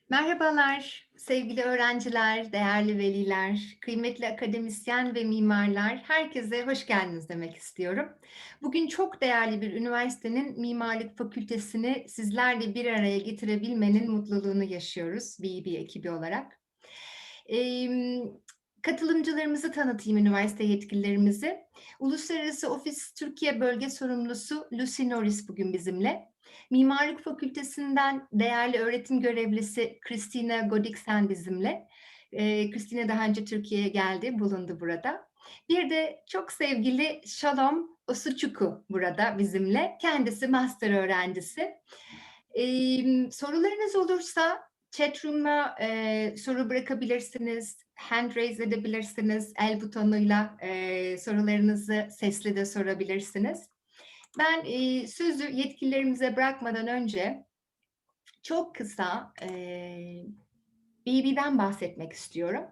Merhabalar sevgili öğrenciler, değerli veliler, kıymetli akademisyen ve mimarlar, herkese hoş geldiniz demek istiyorum. Bugün çok değerli bir üniversitenin Mimarlık Fakültesini sizlerle bir araya getirebilmenin mutluluğunu yaşıyoruz BEB ekibi olarak. Emm, Katılımcılarımızı tanıtayım, üniversite yetkililerimizi. Uluslararası Ofis Türkiye Bölge Sorumlusu Lucy Norris bugün bizimle. Mimarlık Fakültesinden değerli öğretim görevlisi Christina Godiksen bizimle. Christina daha önce Türkiye'ye geldi, bulundu burada. Bir de çok sevgili Shalom Osuchukwu burada bizimle. Kendisi master öğrencisi. Sorularınız olursa chatroom'a soru bırakabilirsiniz, hand raise edebilirsiniz, el butonuyla sorularınızı sesli de sorabilirsiniz. Ben sözü yetkililerimize bırakmadan önce çok kısa BEB'den bahsetmek istiyorum.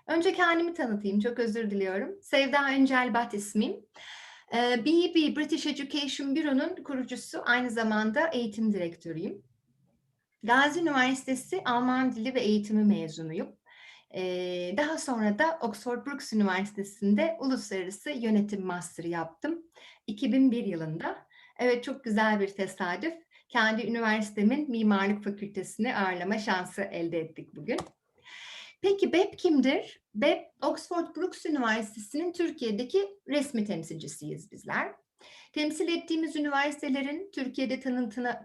Önce kendimi tanıtayım, çok özür diliyorum. Sevda Öncelbat ismim. BEB, British Education Bureau'nun kurucusu, aynı zamanda eğitim direktörüyüm. Gazi Üniversitesi Alman Dili ve Eğitimi mezunuyum. Daha sonra da Oxford Brookes University'sinde Uluslararası Yönetim Master'ı yaptım 2001 yılında. Evet, çok güzel bir tesadüf. Kendi üniversitemin Mimarlık Fakültesini ağırlama şansı elde ettik bugün. Peki BEB kimdir? BEB, Oxford Brookes Üniversitesi'nin Türkiye'deki resmi temsilcisiyiz bizler. Temsil ettiğimiz üniversitelerin Türkiye'de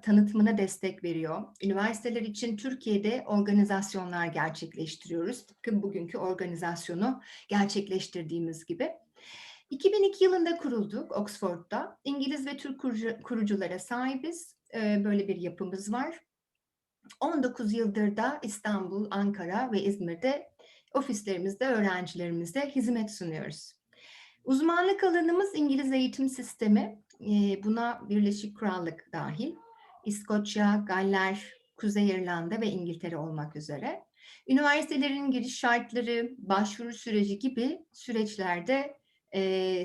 tanıtımına destek veriyor. Üniversiteler için Türkiye'de organizasyonlar gerçekleştiriyoruz. Tıpkı bugünkü organizasyonu gerçekleştirdiğimiz gibi. 2002 yılında kurulduk Oxford'da. İngiliz ve Türk kuruculara sahibiz. Böyle bir yapımız var. 19 yıldır da İstanbul, Ankara ve İzmir'de ofislerimizde öğrencilerimize hizmet sunuyoruz. Uzmanlık alanımız İngiliz eğitim sistemi. Buna Birleşik Krallık dahil. İskoçya, Galler, Kuzey İrlanda ve İngiltere olmak üzere. Üniversitelerin giriş şartları, başvuru süreci gibi süreçlerde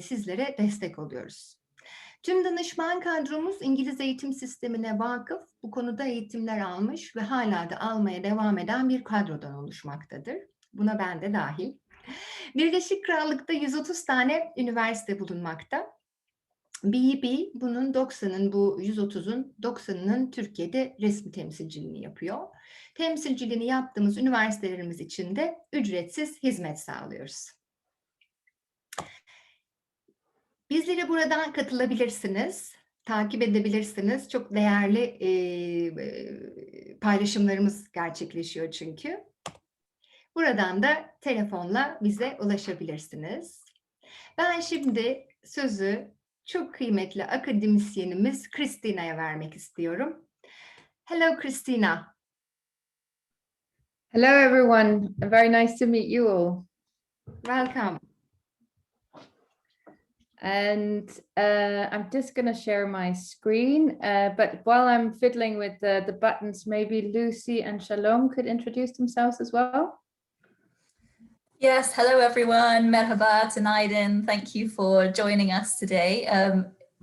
sizlere destek oluyoruz. Tüm danışman kadromuz İngiliz eğitim sistemine vakıf, bu konuda eğitimler almış ve hala da almaya devam eden bir kadrodan oluşmaktadır. Buna ben de dahil. Birleşik Krallık'ta 130 tane üniversite bulunmakta. BEB bunun 90'ın, bu 130'un 90'ının Türkiye'de resmi temsilciliğini yapıyor. Temsilciliğini yaptığımız üniversitelerimiz için de ücretsiz hizmet sağlıyoruz. Bizlere buradan katılabilirsiniz, takip edebilirsiniz. Çok değerli paylaşımlarımız gerçekleşiyor çünkü. Buradan da telefonla bize ulaşabilirsiniz. Ben şimdi sözü çok kıymetli akademisyenimiz Christina'ya vermek istiyorum. Hello, Christina. Hello, everyone. Very nice to meet you all. Welcome. And I'm just going to share my screen. But while I'm fiddling with the buttons, maybe Lucy and Shalom could introduce themselves as well. Yes, hello everyone. Merhaba, Tanaydin. Thank you for joining us today.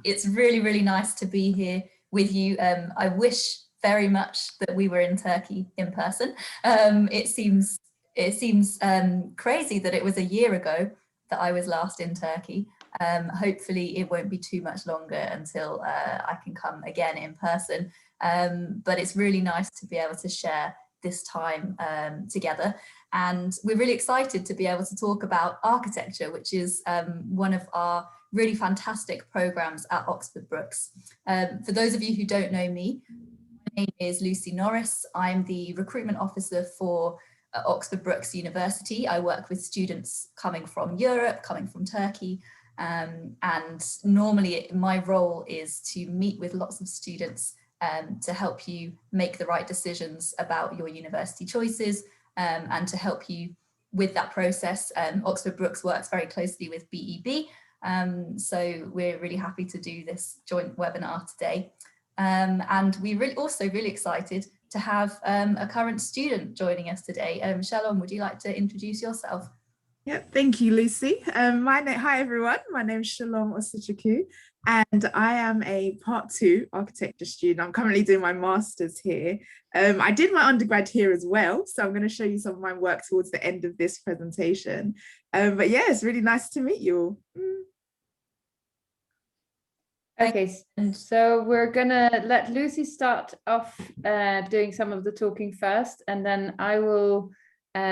It's really nice to be here with you. I wish very much that we were in Turkey in person. It seems crazy that it was a year ago that I was last in Turkey. Hopefully it won't be too much longer until I can come again in person. But it's really nice to be able to share this time together. And we're really excited to be able to talk about architecture, which is one of our really fantastic programs at Oxford Brookes. For those of you who don't know me, my name is Lucy Norris. I'm the recruitment officer for Oxford Brookes University. I work with students coming from Europe, coming from Turkey. And normally my role is to meet with lots of students to help you make the right decisions about your university choices, and to help you with that process. Oxford Brookes works very closely with BEB, so we're really happy to do this joint webinar today. And we're also really excited to have a current student joining us today. Shalom, would you like to introduce yourself? Yep, thank you, Lucy. Hi everyone, my name is Shalom Osichukwu, and I am a Part 2 architecture student. I'm currently doing my master's here. I did my undergrad here as well, so I'm going to show you some of my work towards the end of this presentation. But yeah, it's really nice to meet you all. Okay, and so we're gonna let Lucy start off doing some of the talking first, and then I will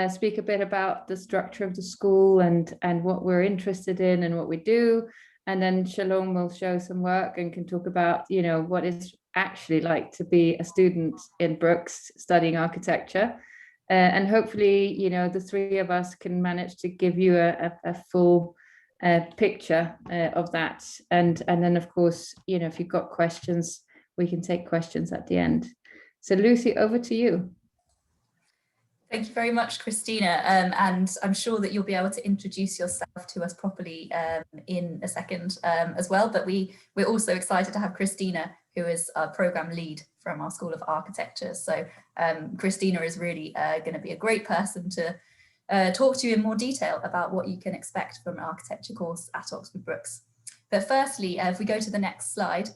speak a bit about the structure of the school and what we're interested in and what we do, and then Shalom will show some work and can talk about, you know, what it's actually like to be a student in Brookes studying architecture, and hopefully, you know, the three of us can manage to give you a full picture of that, and then of course, you know, if you've got questions, we can take questions at the end. So Lucy, over to you. Thank you very much, Christina, and I'm sure that you'll be able to introduce yourself to us properly in a second as well, but we're also excited to have Christina, who is our program lead from our School of Architecture. So Christina is really going to be a great person to talk to you in more detail about what you can expect from an architecture course at Oxford Brookes. But firstly, if we go to the next slide.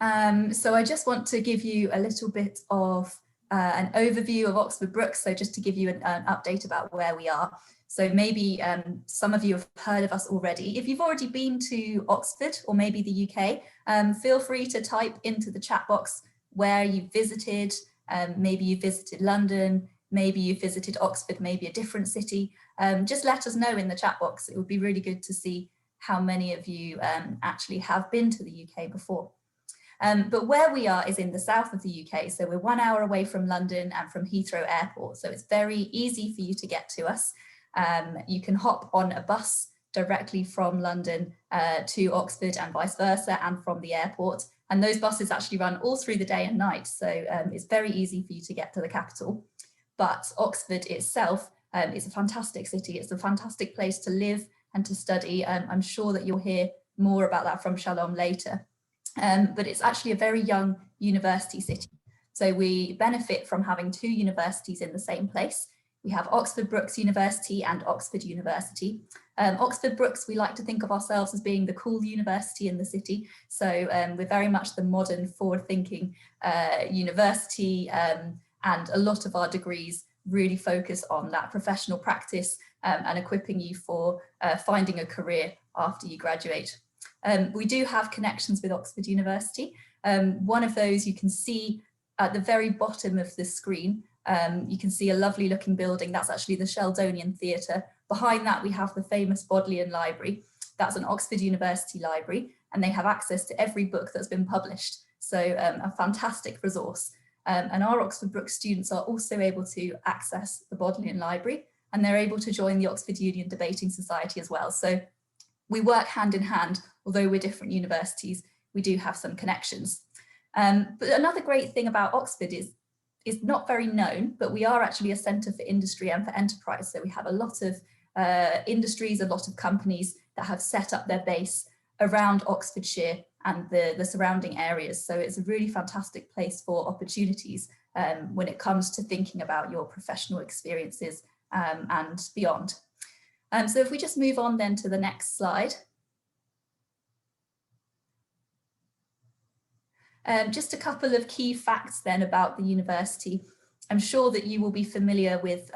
So I just want to give you a little bit of an overview of Oxford Brookes. So just to give you an update about where we are. So maybe some of you have heard of us already. If you've already been to Oxford or maybe the UK, feel free to type into the chat box where you visited. Maybe you visited London, maybe you visited Oxford, maybe a different city. Just let us know in the chat box. It would be really good to see how many of you actually have been to the UK before. But where we are is in the south of the UK. So we're 1 hour away from London and from Heathrow Airport. So it's very easy for you to get to us. You can hop on a bus directly from London to Oxford and vice versa, and from the airport. And those buses actually run all through the day and night. So it's very easy for you to get to the capital. But Oxford itself is a fantastic city. It's a fantastic place to live and to study. I'm sure that you'll hear more about that from Shalom later. But it's actually a very young university city. So we benefit from having 2 universities in the same place. We have Oxford Brookes University and Oxford University. Oxford Brookes, we like to think of ourselves as being the cool university in the city. So we're very much the modern, forward-thinking university, and a lot of our degrees really focus on that professional practice and equipping you for finding a career after you graduate. We do have connections with Oxford University. One of those you can see at the very bottom of the screen. You can see a lovely looking building. That's actually the Sheldonian Theatre. Behind that, we have the famous Bodleian Library. That's an Oxford University library, and they have access to every book that's been published. So a fantastic resource. And our Oxford Brookes students are also able to access the Bodleian Library, and they're able to join the Oxford Union Debating Society as well. So we work hand in hand. Although we're different universities, we do have some connections. But another great thing about Oxford is not very known, but we are actually a centre for industry and for enterprise. So we have a lot of industries, a lot of companies that have set up their base around Oxfordshire and the surrounding areas. So it's a really fantastic place for opportunities when it comes to thinking about your professional experiences and beyond. So if we just move on then to the next slide. Just a couple of key facts then about the university. I'm sure that you will be familiar with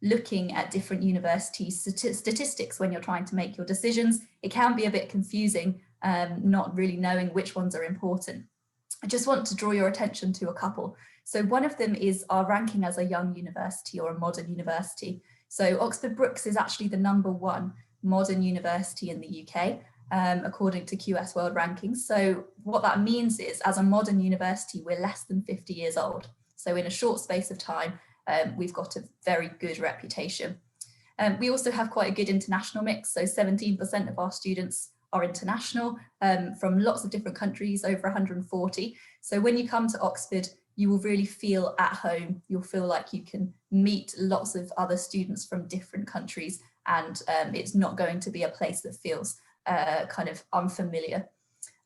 looking at different university statistics when you're trying to make your decisions. It can be a bit confusing, not really knowing which ones are important. I just want to draw your attention to a couple. So one of them is our ranking as a young university or a modern university. So Oxford Brookes is actually the #1 modern university in the UK. According to QS World Rankings. So what that means is, as a modern university, we're less than 50 years old. So in a short space of time, we've got a very good reputation. We also have quite a good international mix. So 17% of our students are international from lots of different countries, over 140. So when you come to Oxford, you will really feel at home. You'll feel like you can meet lots of other students from different countries, and it's not going to be a place that feels kind of unfamiliar.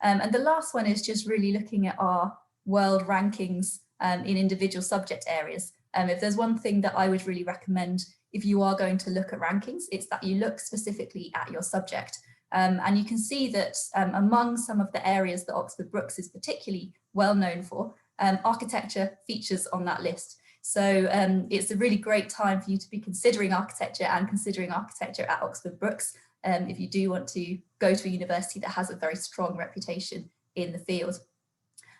And the last one is just really looking at our world rankings in individual subject areas. If there's one thing that I would really recommend if you are going to look at rankings, it's that you look specifically at your subject. And you can see that among some of the areas that Oxford Brookes is particularly well known for, architecture features on that list. So it's a really great time for you to be considering architecture and considering architecture at Oxford Brookes if you do want to go to a university that has a very strong reputation in the field.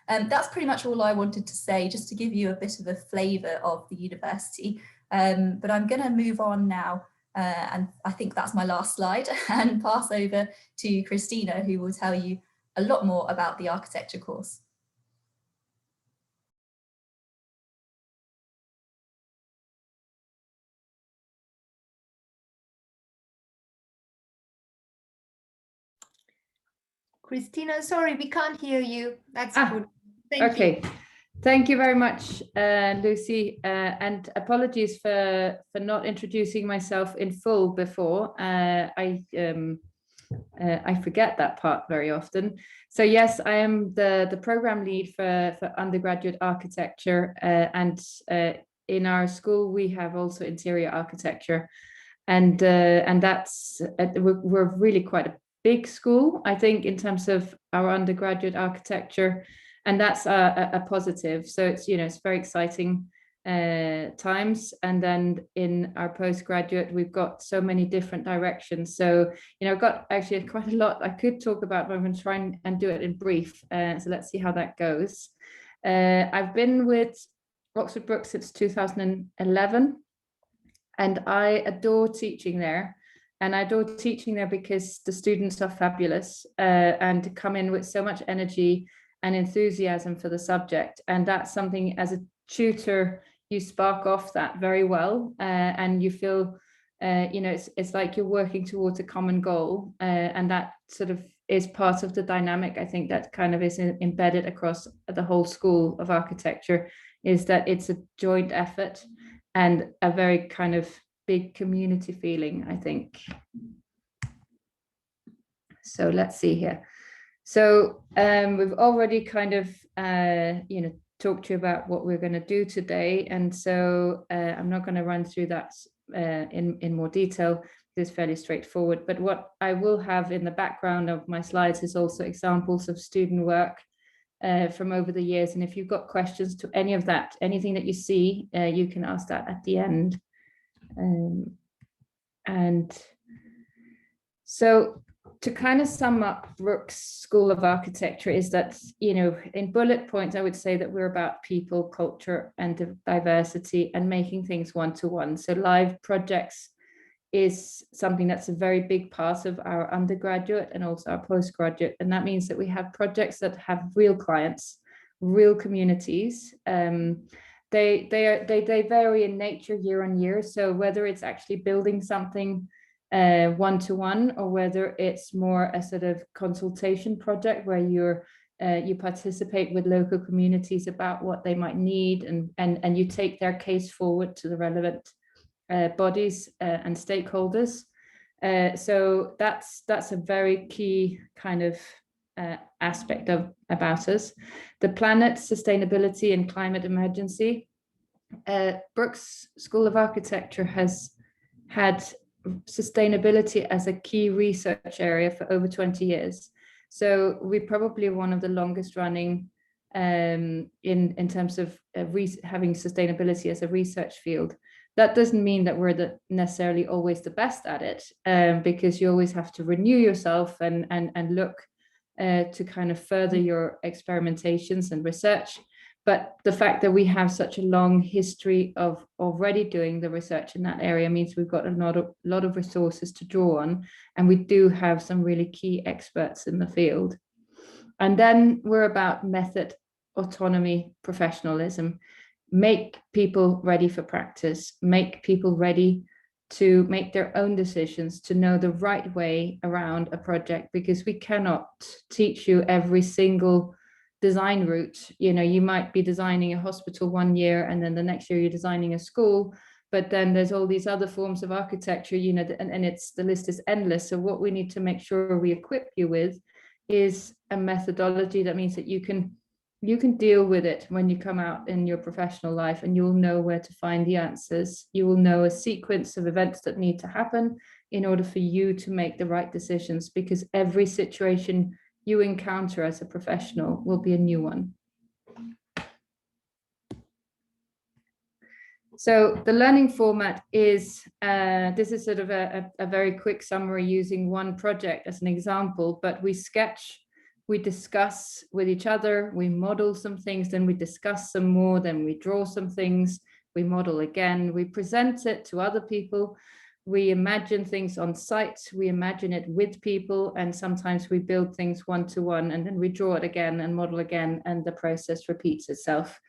That's pretty much all I wanted to say, just to give you a bit of a flavour of the university. But I'm going to move on now. And I think that's my last slide, and pass over to Christina, who will tell you a lot more about the architecture course. Christina, sorry, we can't hear you. That's good. Thank you. Thank you very much, Lucy, and apologies for not introducing myself in full before. I forget that part very often. So yes, I am the program lead for undergraduate architecture, and in our school we have also interior architecture, and that's we're really quite a big school, I think, in terms of our undergraduate architecture. And that's a positive. So it's, it's very exciting times. And then in our postgraduate, we've got so many different directions. So, I've got actually quite a lot I could talk about, but I'm going to try and do it in brief. So let's see how that goes. I've been with Oxford Brookes since 2011, and I adore teaching there. And I adore teaching there because the students are fabulous and come in with so much energy and enthusiasm for the subject. And that's something, as a tutor, you spark off that very well, and you feel it's like you're working towards a common goal, and that sort of is part of the dynamic, I think, that kind of is embedded across the whole school of architecture, is that it's a joint effort and a very kind of big community feeling, I think. So let's see here. So we've already kind of, talked to you about what we're going to do today. And so I'm not going to run through that in more detail. It's fairly straightforward. But what I will have in the background of my slides is also examples of student work from over the years. And if you've got questions to any of that, anything that you see, you can ask that at the end. And so to kind of sum up Brookes School of Architecture is that, in bullet points, I would say that we're about people, culture, and diversity, and making things one-to-one. So live projects is something that's a very big part of our undergraduate and also our postgraduate. And that means that we have projects that have real clients, real communities. They vary in nature year on year. So whether it's actually building something one-to-one, or whether it's more a sort of consultation project where you participate with local communities about what they might need, and you take their case forward to the relevant bodies and stakeholders. So that's a very key kind of aspect about us. The planet, sustainability, and climate emergency. Brookes School of Architecture has had sustainability as a key research area for over 20 years. So we're probably one of the longest running in terms of having sustainability as a research field. That doesn't mean that we're necessarily always the best at it, because you always have to renew yourself and look to kind of further your experimentations and research. But the fact that we have such a long history of already doing the research in that area means we've got a lot of resources to draw on, and we do have some really key experts in the field. And then we're about method, autonomy, professionalism. Make people ready for practice, make people ready to make their own decisions, to know the right way around a project, because we cannot teach you every single design route. You might be designing a hospital one year, and then the next year you're designing a school, but then there's all these other forms of architecture, and the list is endless. So what we need to make sure we equip you with is a methodology that means that you can you can deal with it when you come out in your professional life, and you'll know where to find the answers. You will know a sequence of events that need to happen in order for you to make the right decisions, because every situation you encounter as a professional will be a new one. So the learning format is, this is sort of a very quick summary using one project as an example, but we sketch, we discuss with each other, we model some things, then we discuss some more, then we draw some things, we model again, we present it to other people, we imagine things on site, we imagine it with people, and sometimes we build things one-to-one, and then we draw it again and model again, and the process repeats itself.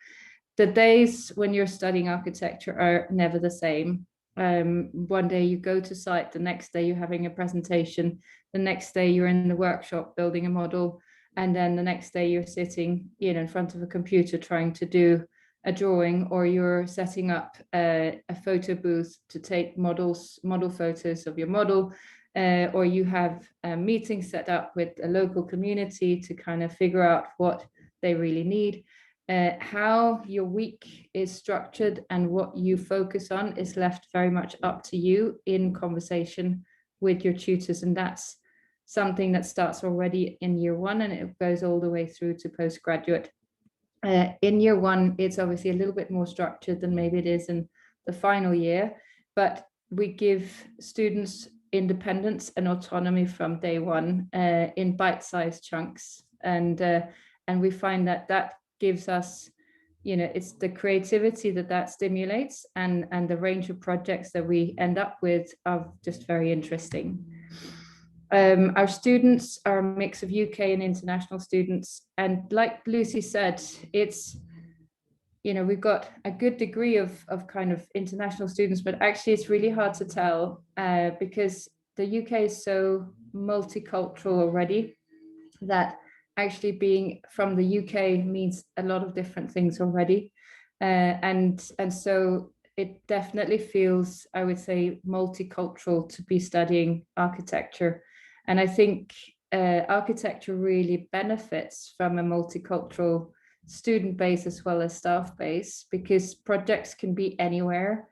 The days when you're studying architecture are never the same. One day you go to site, the next day you're having a presentation, the next day you're in the workshop building a model, and then the next day you're sitting, you know, in front of a computer trying to do a drawing, or you're setting up a photo booth to take model photos of your model, or you have a meeting set up with a local community to kind of figure out what they really need. How your week is structured and what you focus on is left very much up to you in conversation with your tutors, and that's something that starts already in year one and it goes all the way through to postgraduate. In year one, it's obviously a little bit more structured than maybe it is in the final year, but we give students independence and autonomy from day one in bite-sized chunks, and we find that gives us, you know, it's the creativity that stimulates, and the range of projects that we end up with are just very interesting. Our students are a mix of UK and international students, and like Lucy said, it's, you know, we've got a good degree of kind of international students, but actually it's really hard to tell because the UK is so multicultural already that actually being from the UK means a lot of different things already. And so it definitely feels, I would say, multicultural to be studying architecture. And I think architecture really benefits from a multicultural student base as well as staff base, because projects can be anywhere,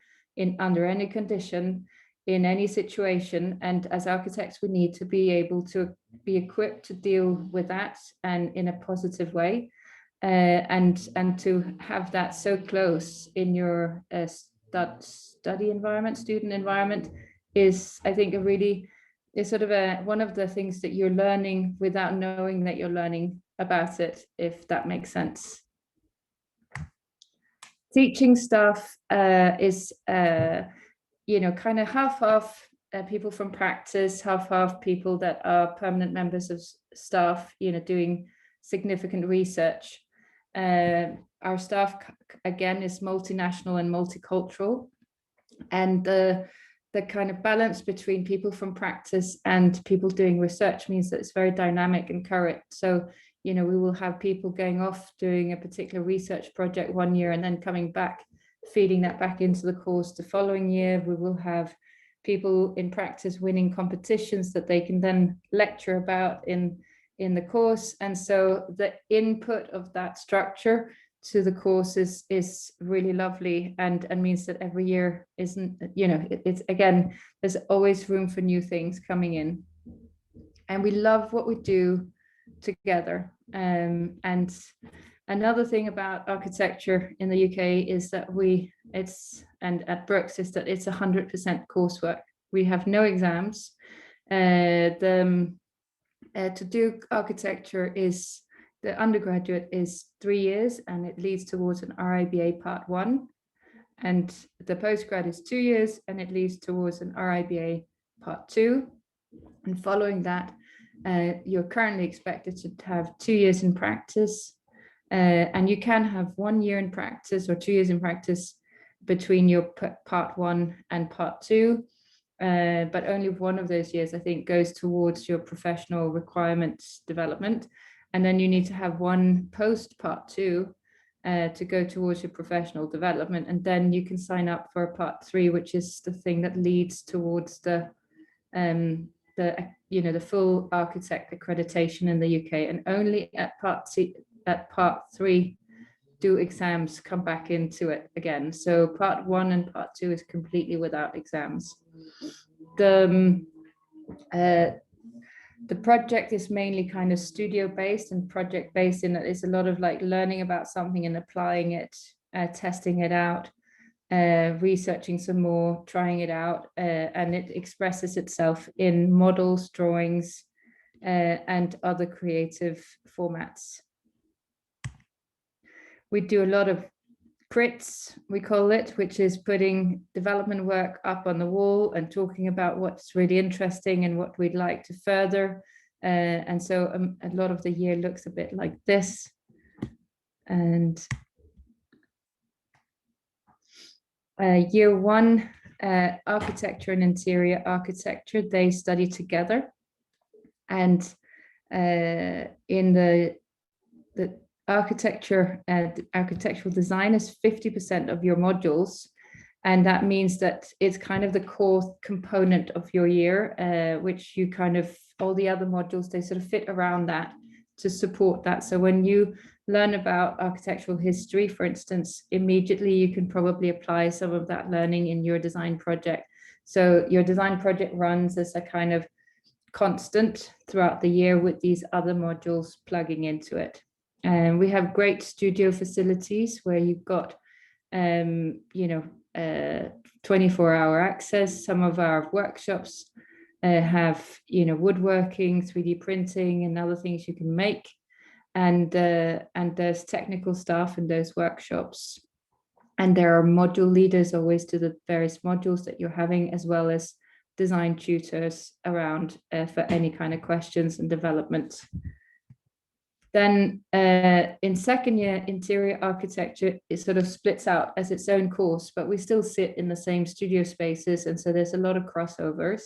under any condition, in any situation, and as architects we need to be able to be equipped to deal with that and in a positive way, and to have that so close in your study environment, student environment, is, I think, is sort of one of the things that you're learning without knowing that you're learning about it, if that makes sense. Teaching staff is you know, kind of half people from practice, half people that are permanent members of staff, you know, doing significant research. Our staff, again, is multinational and multicultural, and the kind of balance between people from practice and people doing research means that it's very dynamic and current. So, you know, we will have people going off doing a particular research project one year and then coming back, feeding that back into the course the following year. We will have people in practice winning competitions that they can then lecture about in the course. And so the input of that structure to the course is really lovely, and means that every year isn't, you know, it's again, there's always room for new things coming in. And we love what we do together. And another thing about architecture in the UK is that and at Brookes, is that it's 100% coursework. We have no exams. To do architecture is, the undergraduate is 3 years, and it leads towards an RIBA Part 1. And the postgrad is 2 years, and it leads towards an RIBA Part 2. And following that, you're currently expected to have 2 years in practice. And you can have 1 year in practice or 2 years in practice between your Part 1 and Part 2. But only one of those years, I think, goes towards your professional requirements development. And then you need to have one post Part 2 to go towards your professional development. And then you can sign up for Part 3, which is the thing that leads towards the full architect accreditation in the UK. And only at Part at part 3 do exams come back into it again. So part 1 and part 2 is completely without exams. The project is mainly kind of studio based and project based, in that it's a lot of like learning about something and applying it, testing it out, researching some more, trying it out, and it expresses itself in models, drawings, and other creative formats. We do a lot of crits, we call it, which is putting development work up on the wall and talking about what's really interesting and what we'd like to further. And so a lot of the year looks a bit like this. And year 1, architecture and interior architecture, they study together. And in the architecture and architectural design is 50% of your modules, and that means that it's kind of the core component of your year, which you kind of, all the other modules, they sort of fit around that to support that. So when you learn about architectural history, for instance, immediately you can probably apply some of that learning in your design project. So your design project runs as a kind of constant throughout the year with these other modules plugging into it. And we have great studio facilities where you've got, 24-hour access. Some of our workshops have, woodworking, 3D printing, and other things you can make. And there's technical staff in those workshops. And there are module leaders always to the various modules that you're having, as well as design tutors around for any kind of questions and development. Then in second year, interior architecture, it sort of splits out as its own course, but we still sit in the same studio spaces. And so there's a lot of crossovers.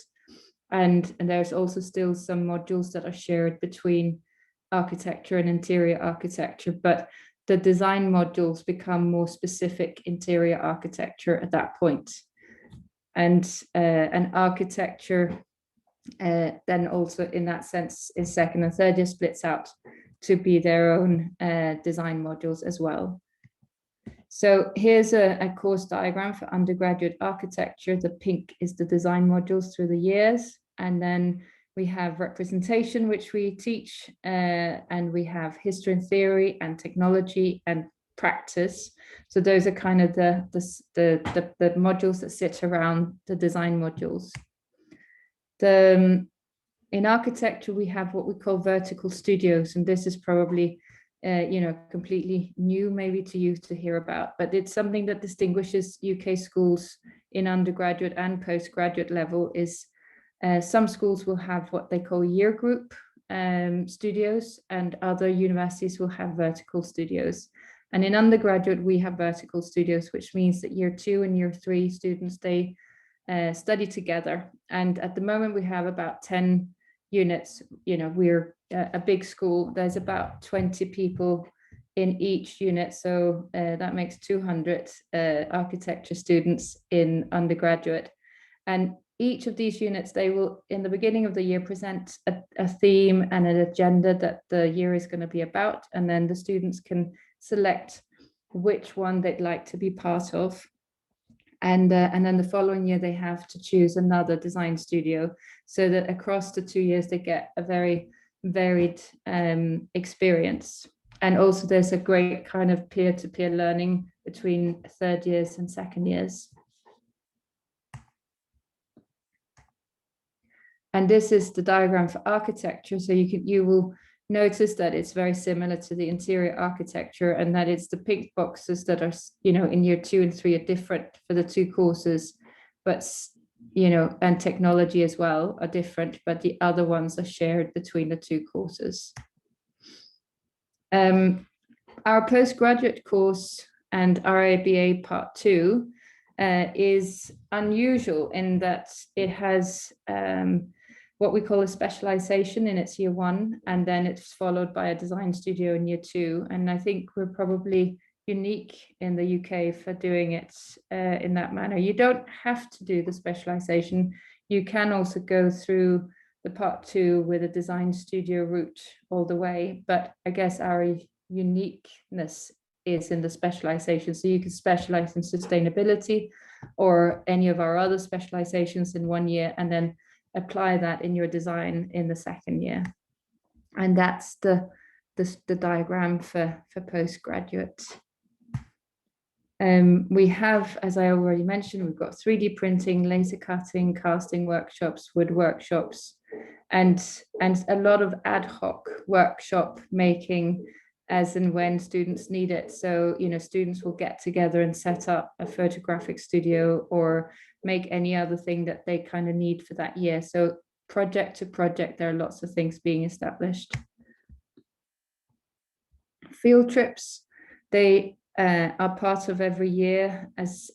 And there's also still some modules that are shared between architecture and interior architecture, but the design modules become more specific interior architecture at that point. And architecture then also in that sense in second and third year splits out to be their own design modules as well. So here's a course diagram for undergraduate architecture. The pink is the design modules through the years. And then we have representation, which we teach, and we have history and theory and technology and practice. So those are kind of the modules that sit around the design modules. In architecture, we have what we call vertical studios, and this is probably, completely new maybe to you to hear about, but it's something that distinguishes UK schools in undergraduate and postgraduate level. Is some schools will have what they call year group studios, and other universities will have vertical studios. And in undergraduate, we have vertical studios, which means that year 2 and year 3 students, they study together. And at the moment, we have about 10 units. We're a big school. There's about 20 people in each unit. So that makes 200 architecture students in undergraduate. And each of these units, they will, in the beginning of the year, present a theme and an agenda that the year is going to be about. And then the students can select which one they'd like to be part of. And then the following year, they have to choose another design studio, so that across the 2 years, they get a very varied experience. And also there's a great kind of peer-to-peer learning between third years and second years. And this is the diagram for architecture. So you will notice that it's very similar to the interior architecture, and that it's the pink boxes that are, in year 2 and 3 are different for the 2 courses, but, and technology as well are different, but the other ones are shared between the 2 courses. Our postgraduate course and RABA Part 2 is unusual in that it has what we call a specialization in its year 1, and then it's followed by a design studio in year 2. And I think we're probably unique in the UK for doing it in that manner. You don't have to do the specialization. You can also go through the Part 2 with a design studio route all the way. But I guess our uniqueness is in the specialization. So you can specialize in sustainability or any of our other specializations in 1 year, and then apply that in your design in the 2nd year. And that's the diagram for postgraduate. We have, as I already mentioned, we've got 3D printing, laser cutting, casting workshops, wood workshops, and a lot of ad hoc workshop making as and when students need it. So, you know, students will get together and set up a photographic studio or make any other thing that they kind of need for that year. So project to project, there are lots of things being established. Field trips, they are part of every year as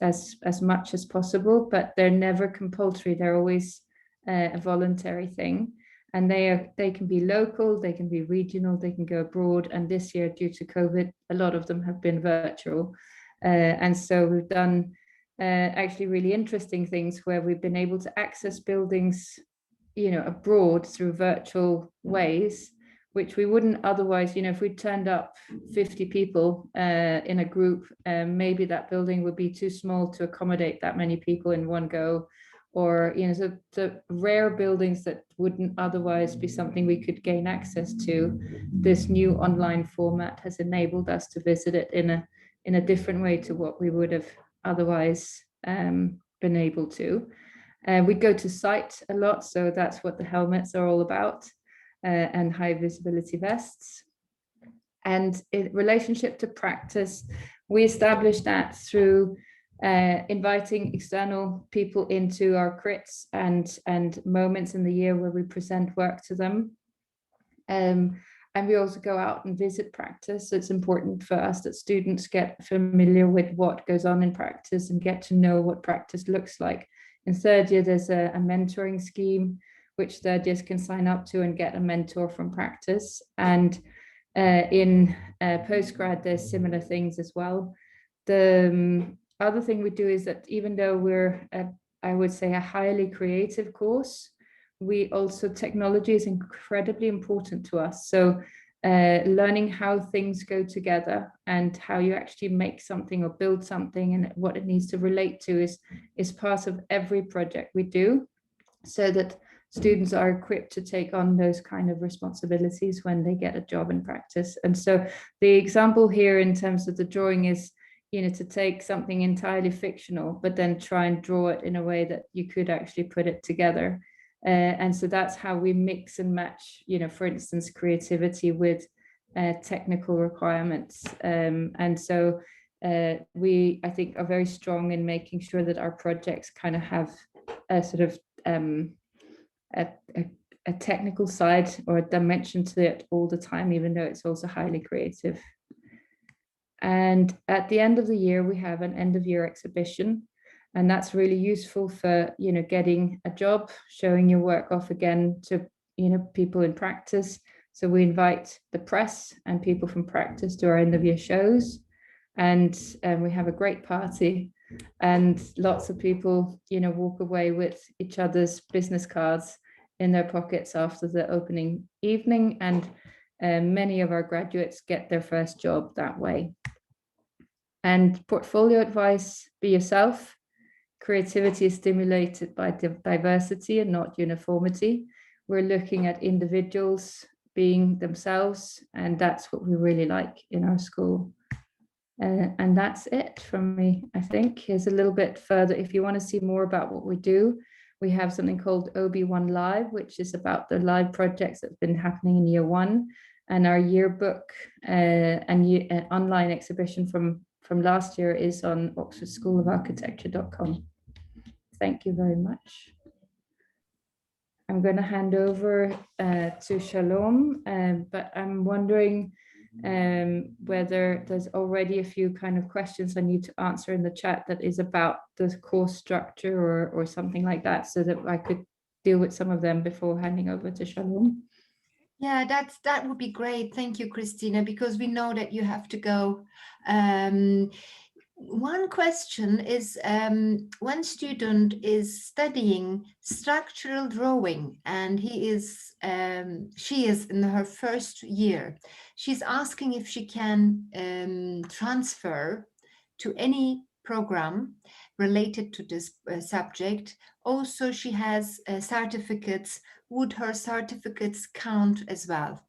much as possible, but they're never compulsory. They're always a voluntary thing. And they can be local, they can be regional, they can go abroad. And this year, due to COVID, a lot of them have been virtual. And so we've done actually really interesting things where we've been able to access buildings, you know, abroad through virtual ways, which we wouldn't otherwise, you know, if we turned up 50 people in a group, maybe that building would be too small to accommodate that many people in one go. Or, you know, the rare buildings that wouldn't otherwise be something we could gain access to, this new online format has enabled us to visit it in a different way to what we would have otherwise been able to. We go to site a lot, so that's what the helmets are all about, and high visibility vests. And in relationship to practice, we established that through inviting external people into our crits and moments in the year where we present work to them. And we also go out and visit practice. So it's important for us that students get familiar with what goes on in practice and get to know what practice looks like. In 3rd year, there's a mentoring scheme which 3rd years can sign up to and get a mentor from practice. And in postgrad, there's similar things as well. The other thing we do is that even though we're, I would say, a highly creative course, we also, technology is incredibly important to us. So learning how things go together and how you actually make something or build something and what it needs to relate to is part of every project we do, so that students are equipped to take on those kind of responsibilities when they get a job in practice. And so the example here in terms of the drawing is, you know, to take something entirely fictional, but then try and draw it in a way that you could actually put it together. And so that's how we mix and match, you know, for instance, creativity with technical requirements. And so we, I think, are very strong in making sure that our projects kind of have a sort of a technical side or a dimension to it all the time, even though it's also highly creative. And at the end of the year, we have an end of year exhibition, and that's really useful for, you know, getting a job, showing your work off again to, you know, people in practice. So we invite the press and people from practice to our end of year shows, and we have a great party, and lots of people, you know, walk away with each other's business cards in their pockets after the opening evening, and many of our graduates get their first job that way. And portfolio advice: be yourself. Creativity is stimulated by diversity and not uniformity. We're looking at individuals being themselves, and that's what we really like in our school. And that's it from me, I think. Here's a little bit further. If you want to see more about what we do, we have something called OB1 Live, which is about the live projects that have been happening in year 1. And our yearbook and online exhibition from last year is on oxfordschoolofarchitecture.com. Thank you very much. I'm going to hand over to Shalom, but I'm wondering whether there's already a few kind of questions I need to answer in the chat that is about the course structure or something like that, so that I could deal with some of them before handing over to Shalom. Yeah, that would be great. Thank you, Christina, because we know that you have to go. One question is, one student is studying structural drawing and she is in her first year. She's asking if she can transfer to any program related to this subject. Also, she has certificates. Would her certificates count as well?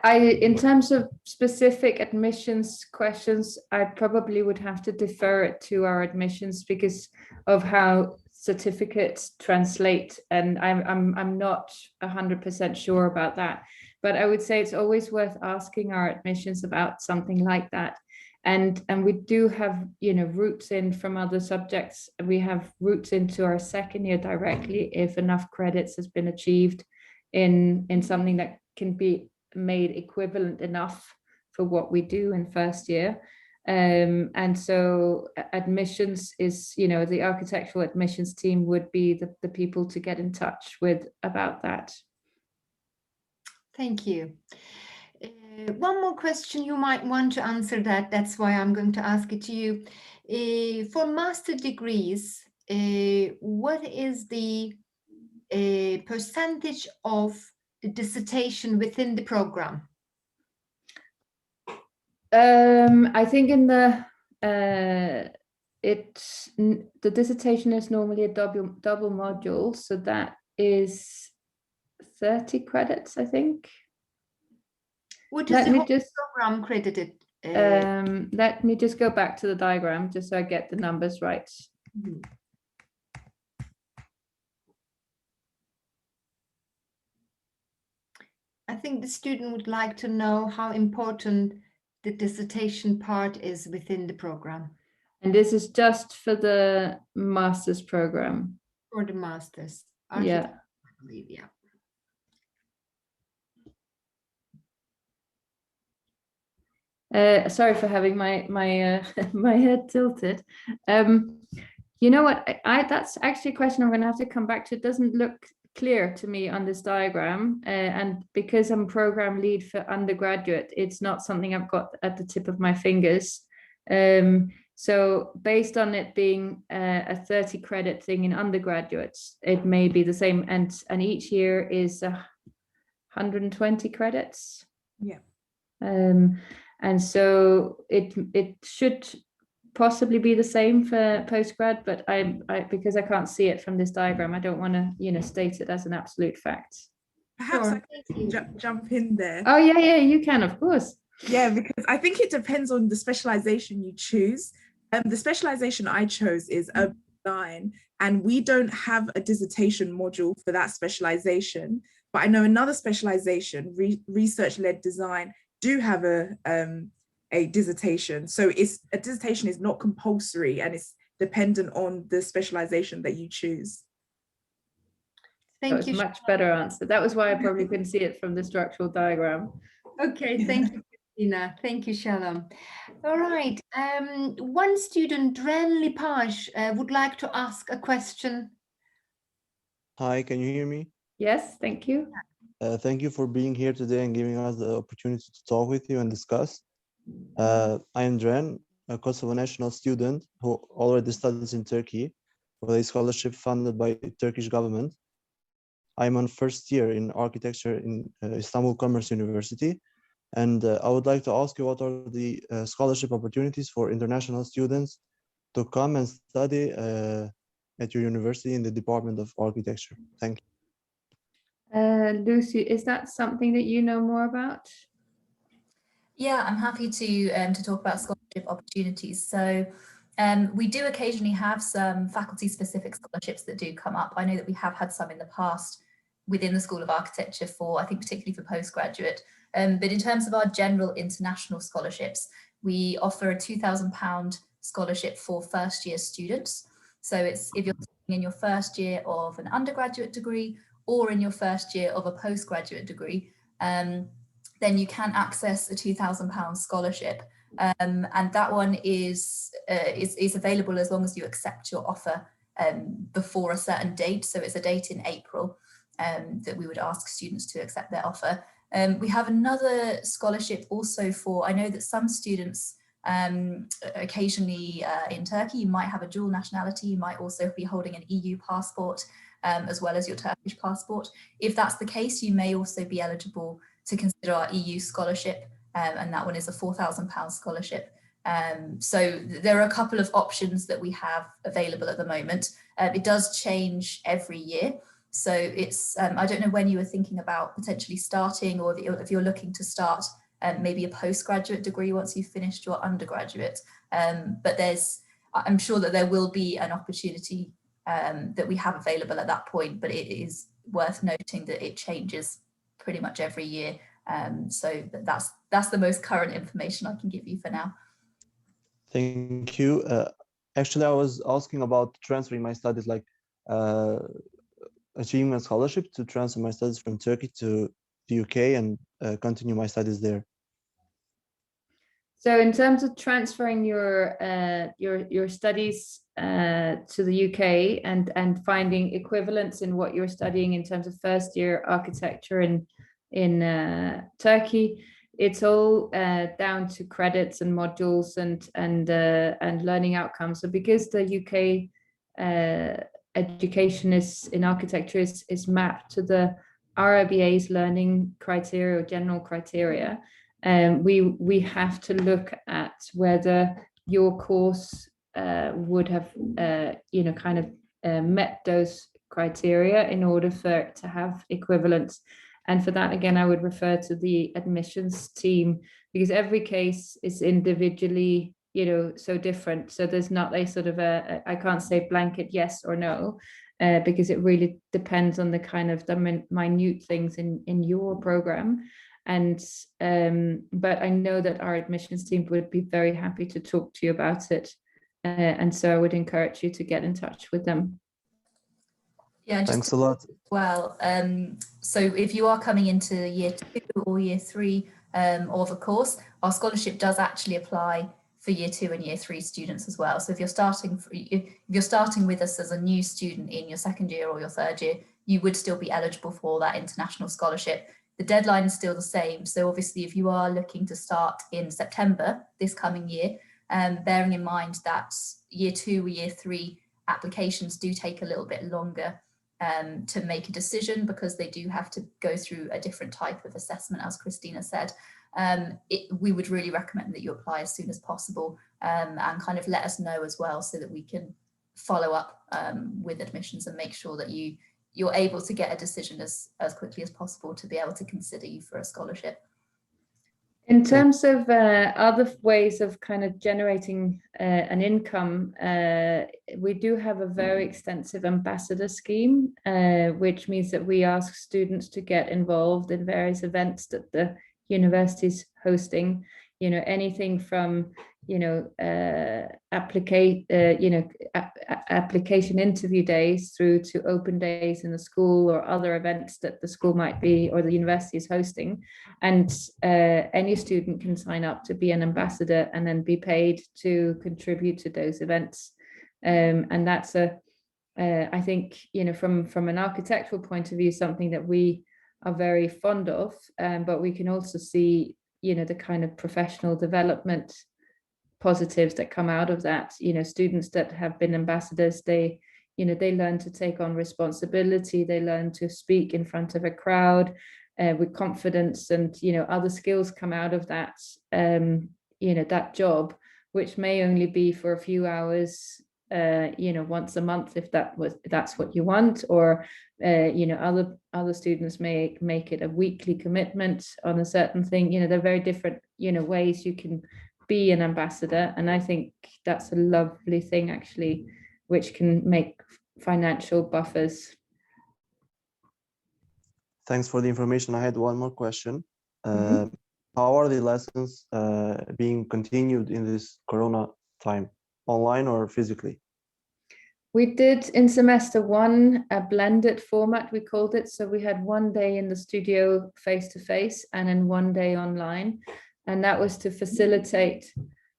In terms of specific admissions questions, I probably would have to defer it to our admissions because of how certificates translate, and I'm not 100% sure about that. But I would say it's always worth asking our admissions about something like that. And we do have, you know, routes in from other subjects. We have routes into our second year directly if enough credits has been achieved in something that can be made equivalent enough for what we do in first year. And so admissions is, you know, the architectural admissions team would be the people to get in touch with about that. Thank you. One more question you might want to answer that. That's why I'm going to ask it to you. For master degrees, what is the percentage of the dissertation within the program? I think in the dissertation is normally a double module, so that is 30 credits, I think. What is the whole program credited? Let me just go back to the diagram just so I get the numbers right. Mm-hmm. I think the student would like to know how important the dissertation part is within the program. And this is just for the master's program. For the master's. Yeah. I believe, yeah. Sorry for having my my head tilted. You know what? That's actually a question I'm going to have to come back to. It doesn't look clear to me on this diagram, and because I'm program lead for undergraduate, it's not something I've got at the tip of my fingers. So based on it being a 30 credit thing in undergraduates, it may be the same, and each year is 120 credits. Yeah. And so it should possibly be the same for postgrad, but I because I can't see it from this diagram, I don't want to, you know, state it as an absolute fact. Perhaps Sure. I can jump in there. Oh yeah, you can, of course. Yeah, because I think it depends on the specialization you choose. The specialization I chose is urban design, and we don't have a dissertation module for that specialization. But I know another specialization, research-led design, do have a dissertation. So a dissertation is not compulsory, and it's dependent on the specialization that you choose. That was a much better answer. That was why I probably couldn't see it from the structural diagram. Okay, thank you, Christina. Thank you, Shalom. All right. One student, Dren Lipage, would like to ask a question. Hi, can you hear me? Yes, thank you. Thank you for being here today and giving us the opportunity to talk with you and discuss. I am Dren, a Kosovo national student who already studies in Turkey with a scholarship funded by the Turkish government. I'm on first year in architecture in Istanbul Commerce University, and I would like to ask you what are the scholarship opportunities for international students to come and study at your university in the Department of Architecture. Thank you. Lucy, is that something that you know more about? Yeah, I'm happy to talk about scholarship opportunities. So we do occasionally have some faculty-specific scholarships that do come up. I know that we have had some in the past within the School of Architecture for, I think, particularly for postgraduate. But in terms of our general international scholarships, we offer a £2,000 scholarship for first-year students. So it's if you're in your first year of an undergraduate degree or in your first year of a postgraduate degree, then you can access a £2,000 scholarship. And that one is available as long as you accept your offer before a certain date. So it's a date in April that we would ask students to accept their offer. We have another scholarship also for, I know that some students Occasionally in Turkey, you might have a dual nationality. You might also be holding an EU passport as well as your Turkish passport. If that's the case, you may also be eligible to consider our EU scholarship, and that one is a £4,000 scholarship. So there are a couple of options that we have available at the moment. It does change every year. So it's, I don't know when you were thinking about potentially starting, or if you're looking to start maybe a postgraduate degree once you've finished your undergraduate. But I'm sure that there will be an opportunity that we have available at that point, but it is worth noting that it changes pretty much every year. So that's the most current information I can give you for now. Thank you. Actually, I was asking about transferring my studies, like achieving a scholarship to transfer my studies from Turkey to the UK and continue my studies there. So in terms of transferring your studies to the UK and finding equivalence in what you're studying in terms of first year architecture in Turkey, it's all down to credits and modules and learning outcomes. So because the UK education in architecture is mapped to the RIBA's learning criteria or general criteria, we have to look at whether your course would have met those criteria in order for it to have equivalence. And for that, again, I would refer to the admissions team, because every case is individually, so different. So there's not a sort of I can't say blanket yes or no, because it really depends on the kind of the minute things in your program. And but I know that our admissions team would be very happy to talk to you about it. And so I would encourage you to get in touch with them. Yeah, thanks a lot. Well, so if you are coming into year 2 or year 3 of a course, our scholarship does actually apply for year 2 and year 3 students as well. So if you're starting with us as a new student in your second year or your third year, you would still be eligible for that international scholarship. The deadline is still the same. So obviously, if you are looking to start in September this coming year, bearing in mind that year 2 or year 3 applications do take a little bit longer to make a decision, because they do have to go through a different type of assessment, as Christina said. We would really recommend that you apply as soon as possible, and kind of let us know as well, so that we can follow up with admissions and make sure that you're able to get a decision as quickly as possible to be able to consider you for a scholarship. In terms of other ways of kind of generating an income, we do have a very extensive ambassador scheme, which means that we ask students to get involved in various events that the university is hosting. Anything from application interview days through to open days in the school, or other events that the school might be or the university is hosting. And any student can sign up to be an ambassador and then be paid to contribute to those events. And that's I think, from an architectural point of view, something that we are very fond of, but we can also see the kind of professional development positives that come out of that. Students that have been ambassadors, they learn to take on responsibility, they learn to speak in front of a crowd with confidence, and other skills come out of that that job, which may only be for a few hours once a month, if that's what you want, or other students may make it a weekly commitment on a certain thing. They're very different ways you can be an ambassador, and I think that's a lovely thing, actually, which can make financial buffers. Thanks for the information. I had one more question. How are the lessons being continued in this Corona time, online or physically? We did in semester 1 a blended format, we called it. So we had one day in the studio face-to-face and then one day online. And that was to facilitate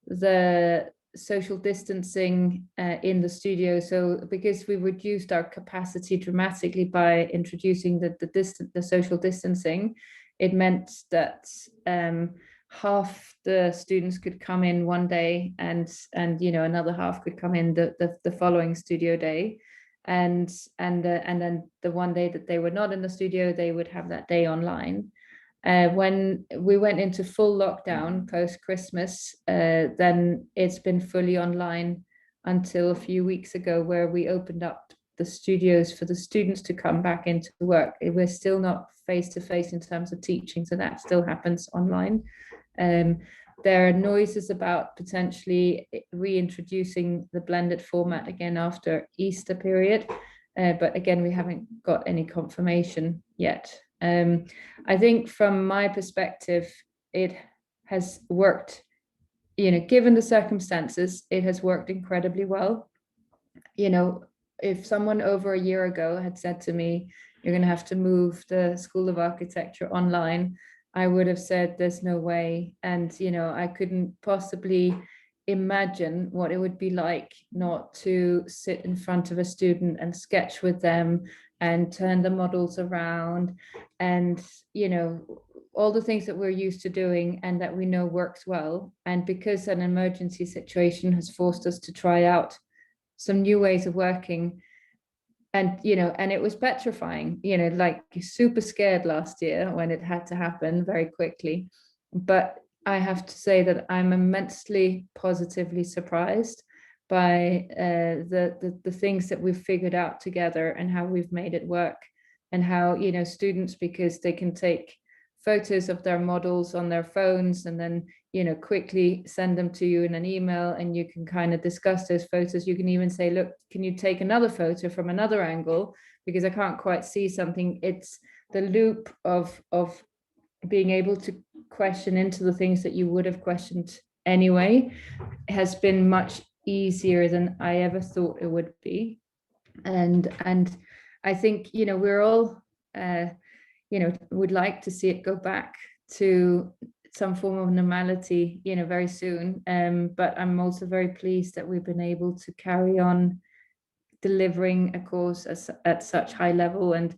the social distancing in the studio. So because we reduced our capacity dramatically by introducing the social distancing, it meant that half the students could come in one day and you know, another half could come in the following studio day, and then the one day that they were not in the studio, they would have that day online. When we went into full lockdown post-Christmas, then it's been fully online until a few weeks ago, where we opened up the studios for the students to come back into work. We're still not face-to-face in terms of teaching, so that still happens online. There are noises about potentially reintroducing the blended format again after Easter period, but again, we haven't got any confirmation yet. I think from my perspective, it has worked, you know, given the circumstances, it has worked incredibly well. You know, if someone over a year ago had said to me, you're going to have to move the School of Architecture online, I would have said there's no way. And, you know, I couldn't possibly imagine what it would be like not to sit in front of a student and sketch with them and turn the models around and, you know, all the things that we're used to doing and that we know works well. And because an emergency situation has forced us to try out some new ways of working, and, you know, and it was petrifying, you know, like super scared last year when it had to happen very quickly. But I have to say that I'm immensely positively surprised by the things that we've figured out together and how we've made it work, and how, you know, students, because they can take photos of their models on their phones and then, you know, quickly send them to you in an email, and you can kind of discuss those photos. You can even say, look, can you take another photo from another angle, because I can't quite see something. It's the loop of being able to question into the things that you would have questioned anyway has been much easier than I ever thought it would be. And I think, you know, we're all you know, would like to see it go back to some form of normality, you know, very soon. But I'm also very pleased that we've been able to carry on delivering a course at such high level. And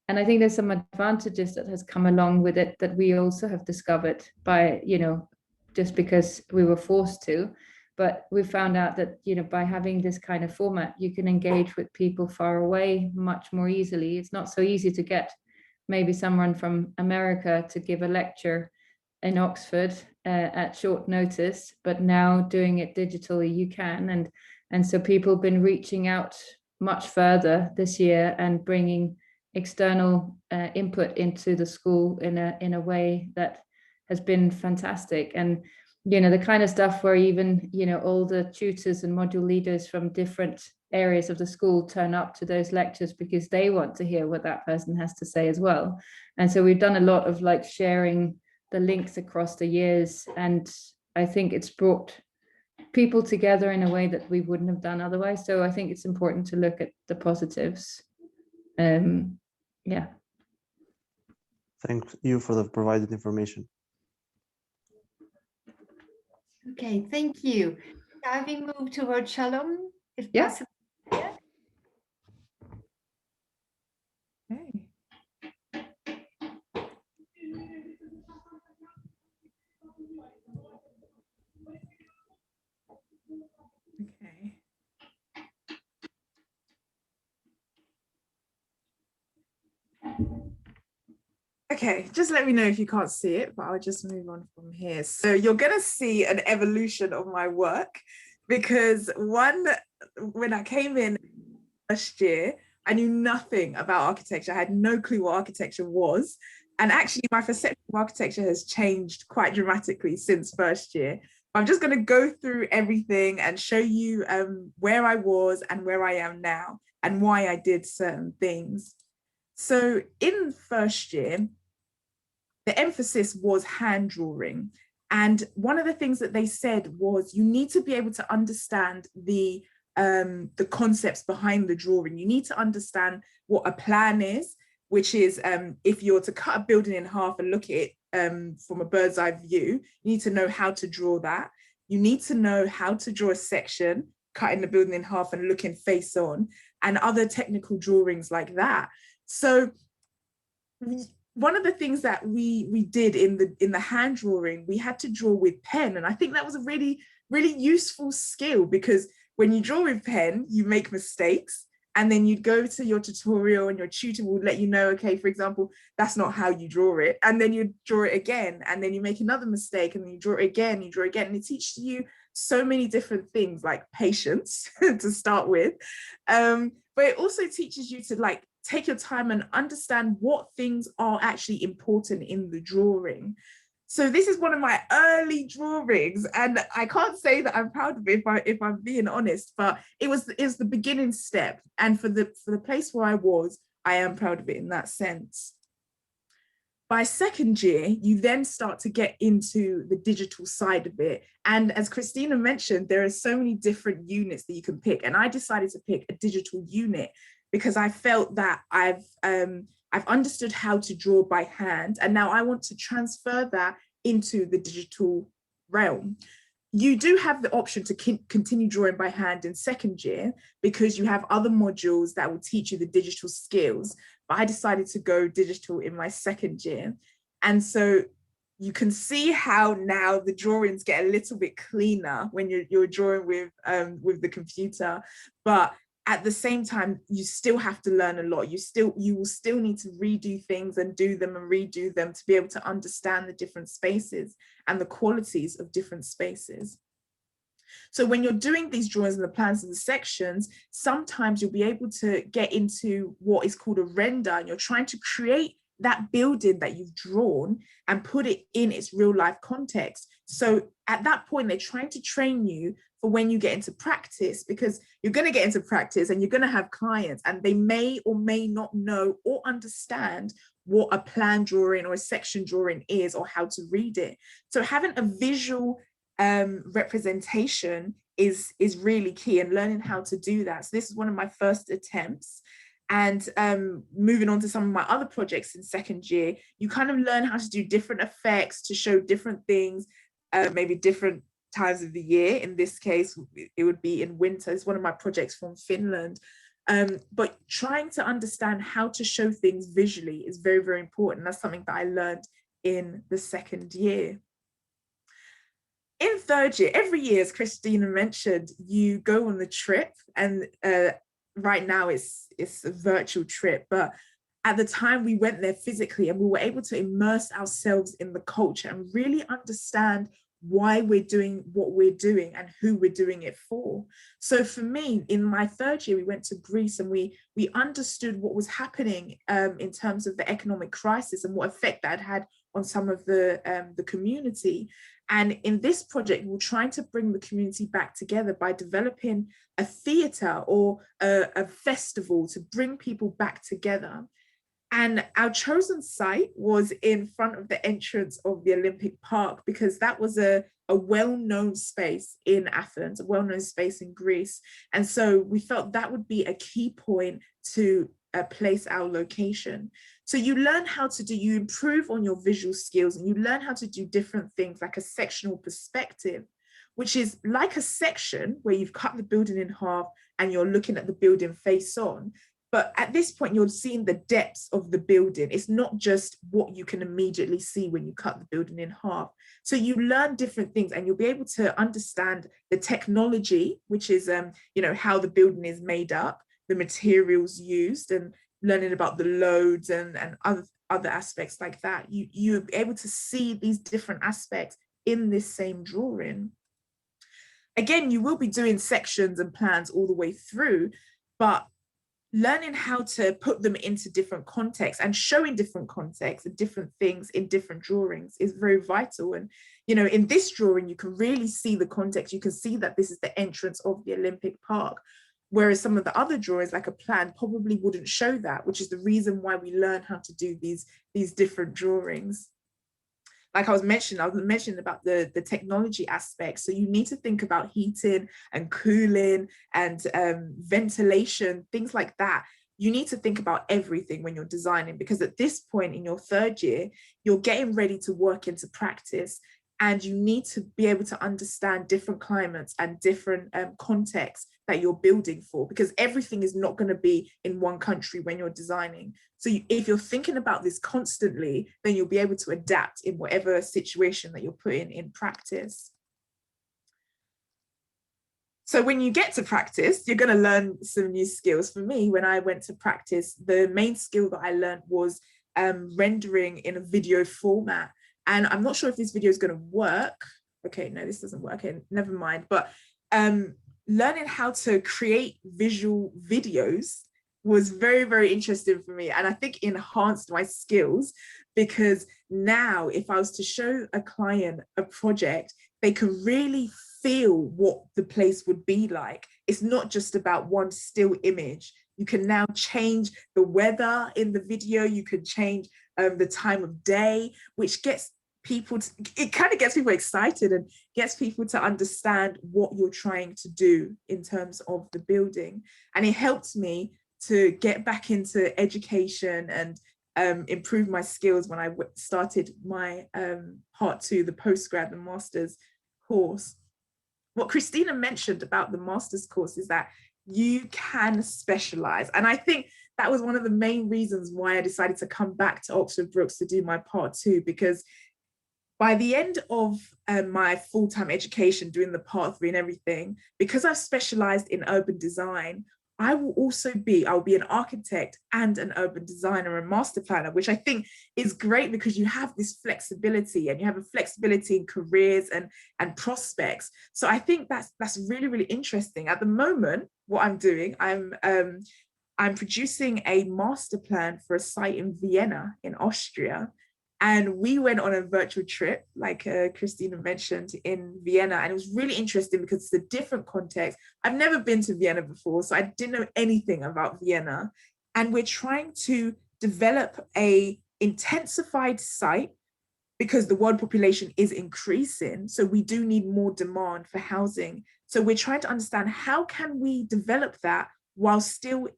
I think there's some advantages that has come along with it that we also have discovered by, you know, just because we were forced to. But we found out that, you know, by having this kind of format, you can engage with people far away much more easily. It's not so easy to get maybe someone from America to give a lecture in Oxford at short notice, but now doing it digitally, you can. And so people have been reaching out much further this year and bringing external input into the school in a way that has been fantastic. And, you know, the kind of stuff where even, you know, all the tutors and module leaders from different areas of the school turn up to those lectures because they want to hear what that person has to say as well. And so we've done a lot of like sharing the links across the years, and I think it's brought people together in a way that we wouldn't have done otherwise. So I think it's important to look at the positives. Yeah. Thank you for the provided information. Okay, thank you. Shall we move toward Shalom, if Yeah. possible? Okay. Okay. Okay, just let me know if you can't see it, but I'll just move on from here. So you're going to see an evolution of my work, because when I came in first year, I knew nothing about architecture. I had no clue what architecture was. And actually my perception of architecture has changed quite dramatically since first year. I'm just going to go through everything and show you where I was and where I am now and why I did certain things. So in first year, the emphasis was hand drawing. And one of the things that they said was you need to be able to understand the concepts behind the drawing. You need to understand what a plan is, which is if you're to cut a building in half and look at it from a bird's eye view, you need to know how to draw that. You need to know how to draw a section, cutting the building in half and looking face on, and other technical drawings like that. So one of the things that we did in the hand drawing, we had to draw with pen. And I think that was a really, really useful skill, because when you draw with pen, you make mistakes. And then you'd go to your tutorial and your tutor would let you know, okay, for example, that's not how you draw it. And then you draw it again, and then you make another mistake, and then you draw it again, you draw it again. And it teaches you so many different things, like patience to start with. But it also teaches you to like take your time and understand what things are actually important in the drawing. So this is one of my early drawings, and I can't say that I'm proud of it if I'm being honest, but it was the beginning step. And for the place where I am proud of it in that sense. By second year, you then start to get into the digital side of it. And as Christina mentioned, there are so many different units that you can pick. And I decided to pick a digital unit because I felt that I've understood how to draw by hand, and now I want to transfer that into the digital realm. You do have the option to continue drawing by hand in second year because you have other modules that will teach you the digital skills, but I decided to go digital in my second year. And so you can see how now the drawings get a little bit cleaner when you're drawing with the computer, but at the same time, you still have to learn a lot. You will still need to redo things and do them and redo them to be able to understand the different spaces and the qualities of different spaces. So when you're doing these drawings and the plans and the sections, sometimes you'll be able to get into what is called a render, and you're trying to create that building that you've drawn and put it in its real life context. So at that point, they're trying to train you for when you get into practice, because you're going to get into practice and you're going to have clients, and they may or may not know or understand what a plan drawing or a section drawing is or how to read it. So having a visual representation is really key, and learning how to do that. So this is one of my first attempts. And moving on to some of my other projects in second year, you kind of learn how to do different effects to show different things, maybe different times of the year. In this case, it would be in winter. It's one of my projects from Finland. But trying to understand how to show things visually is very, very important. That's something that I learned in the second year. In third year, every year, as Christina mentioned, you go on the trip, and right now it's a virtual trip, but at the time we went there physically, and we were able to immerse ourselves in the culture and really understand why we're doing what we're doing and who we're doing it for. So for me, in my third year, we went to Greece, and we understood what was happening in terms of the economic crisis and what effect that had on some of the community. And in this project, we're trying to bring the community back together by developing a theatre or a festival to bring people back together. And our chosen site was in front of the entrance of the Olympic Park, because that was a well-known space in Athens, a well-known space in Greece. And so we felt that would be a key point to place our location. So you learn how to do, you improve on your visual skills, and you learn how to do different things like a sectional perspective, which is like a section where you've cut the building in half and you're looking at the building face on. But at this point, you're seeing the depths of the building. It's not just what you can immediately see when you cut the building in half. So you learn different things, and you'll be able to understand the technology, which is, how the building is made up, the materials used, and learning about the loads and other aspects like that. You'll be able to see these different aspects in this same drawing. Again, you will be doing sections and plans all the way through, but learning how to put them into different contexts and showing different contexts and different things in different drawings is very vital. And, in this drawing, you can really see the context. You can see that this is the entrance of the Olympic Park, whereas some of the other drawings, like a plan, probably wouldn't show that, which is the reason why we learn how to do these different drawings. Like I was mentioning about the technology aspect. So you need to think about heating and cooling and ventilation, things like that. You need to think about everything when you're designing, because at this point in your third year, you're getting ready to work into practice. and you need to be able to understand different climates and different contexts that you're building for, because everything is not going to be in one country when you're designing. So if you're thinking about this constantly, then you'll be able to adapt in whatever situation that you're putting in practice. So when you get to practice, you're going to learn some new skills. For me, when I went to practice, the main skill that I learned was rendering in a video format. And I'm not sure if this video is going to work. Okay, no, this doesn't work. Okay, never mind. But learning how to create visual videos was very, very interesting for me. And I think enhanced my skills, because now if I was to show a client a project, they can really feel what the place would be like. It's not just about one still image. You can now change the weather in the video. You can change the time of day, which gets people to, it kind of gets people excited and gets people to understand what you're trying to do in terms of the building. And it helped me to get back into education and improve my skills when I started my part 2, the postgrad, the master's course. What Christina mentioned about the master's course is that you can specialize. And I think that was one of the main reasons why I decided to come back to Oxford Brookes to do my part 2, because by the end of my full-time education, doing the part 3 and everything, because I've specialized in urban design, I'll be an architect and an urban designer and master planner, which I think is great because you have this flexibility, and you have a flexibility in careers and prospects. So I think that's really, really interesting. At the moment, what I'm doing, I'm producing a master plan for a site in Vienna in Austria. And we went on a virtual trip, like Christina mentioned, in Vienna. And it was really interesting because it's a different context. I've never been to Vienna before, so I didn't know anything about Vienna. And we're trying to develop a intensified site because the world population is increasing. So we do need more demand for housing. So we're trying to understand, how can we develop that while still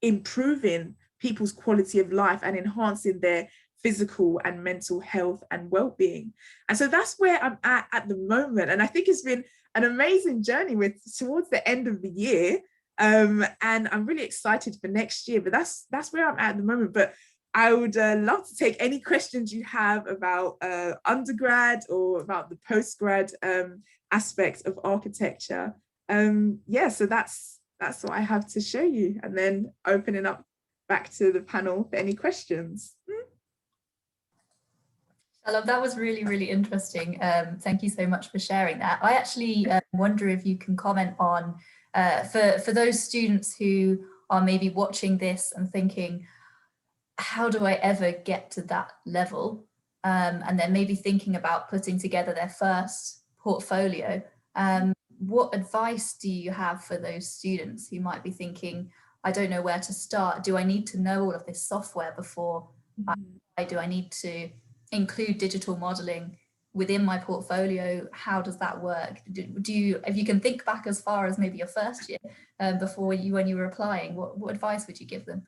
improving people's quality of life and enhancing their physical and mental health and well-being. And so that's where I'm at the moment. And I think it's been an amazing journey towards the end of the year. And I'm really excited for next year, but that's where I'm at the moment. But I would love to take any questions you have about undergrad or about the postgrad aspects of architecture. Yeah, so that's what I have to show you, and then opening up back to the panel for any questions. That was really, really interesting. Thank you so much for sharing that. I actually wonder if you can comment on, for those students who are maybe watching this and thinking, how do I ever get to that level? And then maybe thinking about putting together their first portfolio. What advice do you have for those students who might be thinking, I don't know where to start. Do I need to know all of this software before do I need to include digital modeling within my portfolio? How does that work? If you can think back as far as maybe your first year when you were applying, what advice would you give them?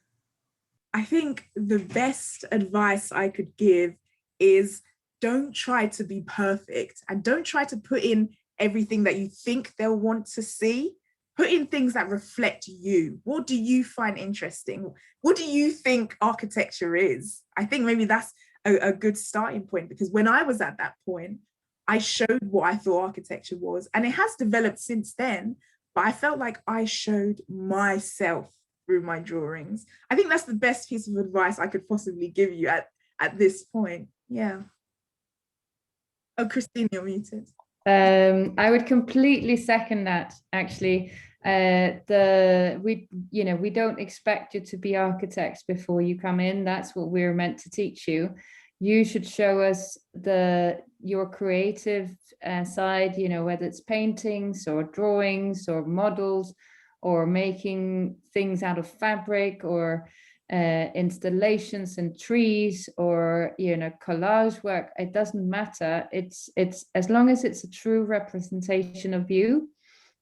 I think the best advice I could give is, don't try to be perfect, and don't try to put in everything that you think they'll want to see. Put in things that reflect you. What do you find interesting? What do you think architecture is? I think maybe that's a good starting point, because when I was at that point, I showed what I thought architecture was, and it has developed since then, but I felt like I showed myself through my drawings. I think that's the best piece of advice I could possibly give you at this point. Yeah. Oh, Christine, you're muted. I would completely second that, actually. We don't expect you to be architects before you come in. That's what we're meant to teach you. You should show us your creative side, whether it's paintings or drawings or models or making things out of fabric or installations and trees or collage work. It doesn't matter. It's as long as it's a true representation of you,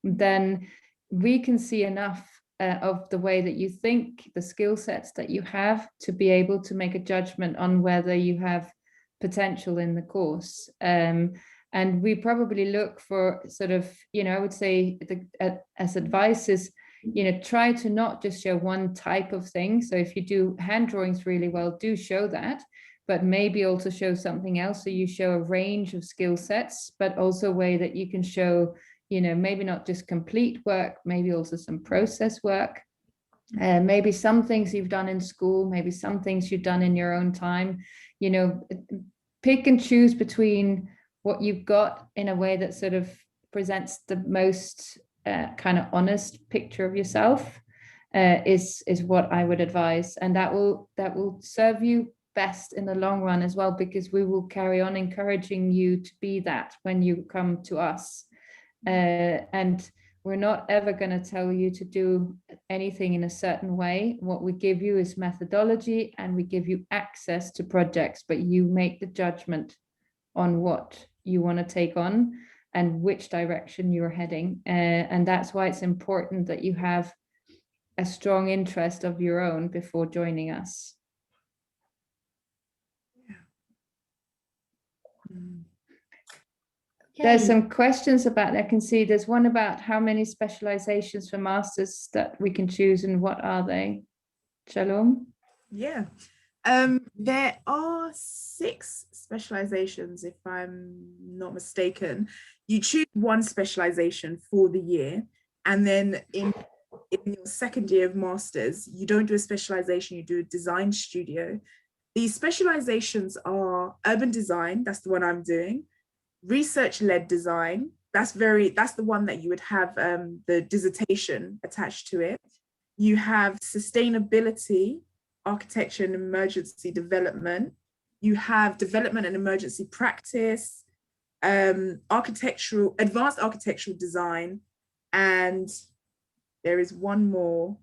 then we can see enough of the way that you think, the skill sets that you have, to be able to make a judgment on whether you have potential in the course. And And we probably look for sort of, I would say as advice is, try to not just show one type of thing. So if you do hand drawings really well, do show that, but maybe also show something else. So you show a range of skill sets, but also a way that you can show, maybe not just complete work, maybe also some process work. Maybe some things you've done in school, maybe some things you've done in your own time, pick and choose between what you've got in a way that sort of presents the most kind of honest picture of yourself is what I would advise. And that will serve you best in the long run as well, because we will carry on encouraging you to be that when you come to us. And we're not ever going to tell you to do anything in a certain way. What we give you is methodology, and we give you access to projects, but you make the judgment on what you want to take on and which direction you're heading. And that's why it's important that you have a strong interest of your own before joining us. Okay. There's some questions about, I can see there's one about how many specializations for masters that we can choose and what are they? Shalom? Yeah. There are 6 specializations, if I'm not mistaken. You choose one specialization for the year, and then in your second year of masters, you don't do a specialization, you do a design studio. These specializations are urban design, that's the one I'm doing, research-led design, that's the one that you would have the dissertation attached to it. You have sustainability, architecture and emergency development. You have development and emergency practice, advanced architectural design, and there is one more.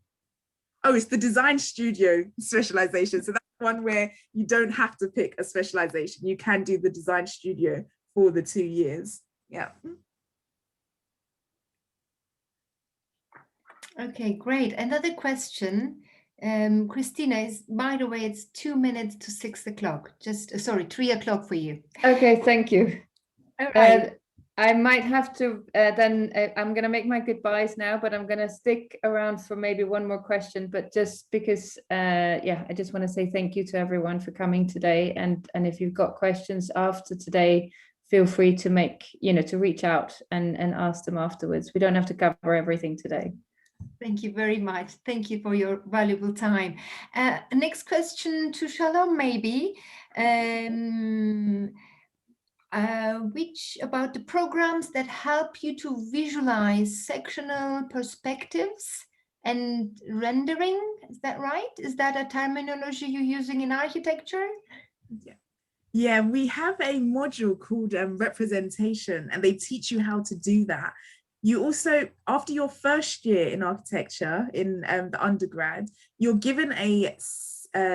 Oh, it's the design studio specialization. So that's one where you don't have to pick a specialization. You can do the design studio for the 2 years. Yeah. Okay, great. Another question. Christina, is, by the way, it's 2 minutes to 6 o'clock. Just, sorry, 3 o'clock for you. Okay, thank you. All right. I might have to, I'm going to make my goodbyes now, but I'm going to stick around for maybe one more question, but just because, I just want to say thank you to everyone for coming today. And if you've got questions after today, feel free to to reach out and ask them afterwards. We don't have to cover everything today. Thank you very much. Thank you for your valuable time. Next question to Shalom, maybe. Which about the programs that help you to visualize sectional perspectives and rendering? Is that right? Is that a terminology you're using in architecture? Yeah, we have a module called representation, and they teach you how to do that. You also, after your first year in architecture in the undergrad, you're given a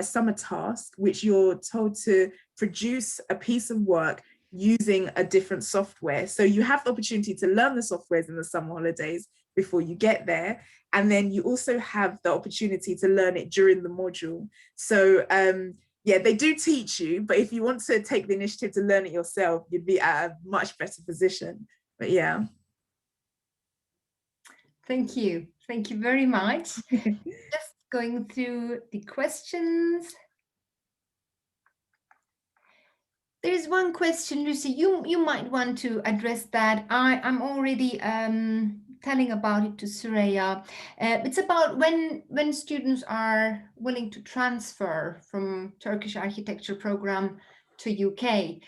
summer task, which you're told to produce a piece of work using a different software. So you have the opportunity to learn the softwares in the summer holidays before you get there. And then you also have the opportunity to learn it during the module. So yeah, they do teach you, but if you want to take the initiative to learn it yourself, you'd be at a much better position. But yeah. Thank you. Thank you very much. Just going through the questions. There is one question, Lucy, you might want to address that. I'm already telling about it to Suraya. It's about when students are willing to transfer from Turkish architecture program to UK.